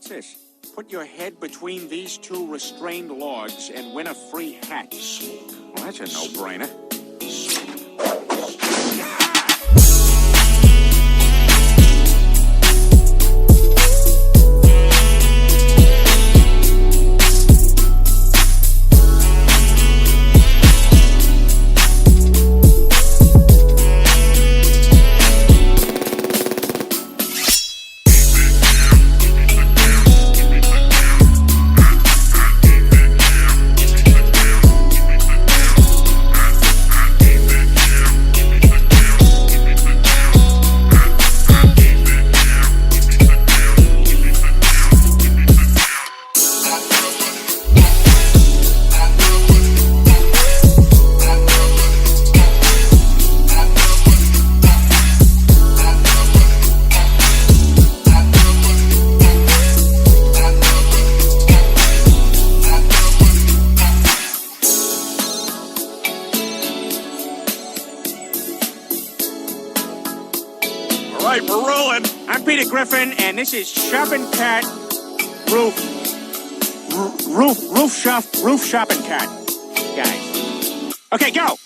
What's this? Put your head between these two restrained logs and win a free hat. Well, that's a no-brainer. All right, we're rolling. I'm Peter Griffin, and this is Shopping Cat Roof Shopping Cat, guys. Okay, go.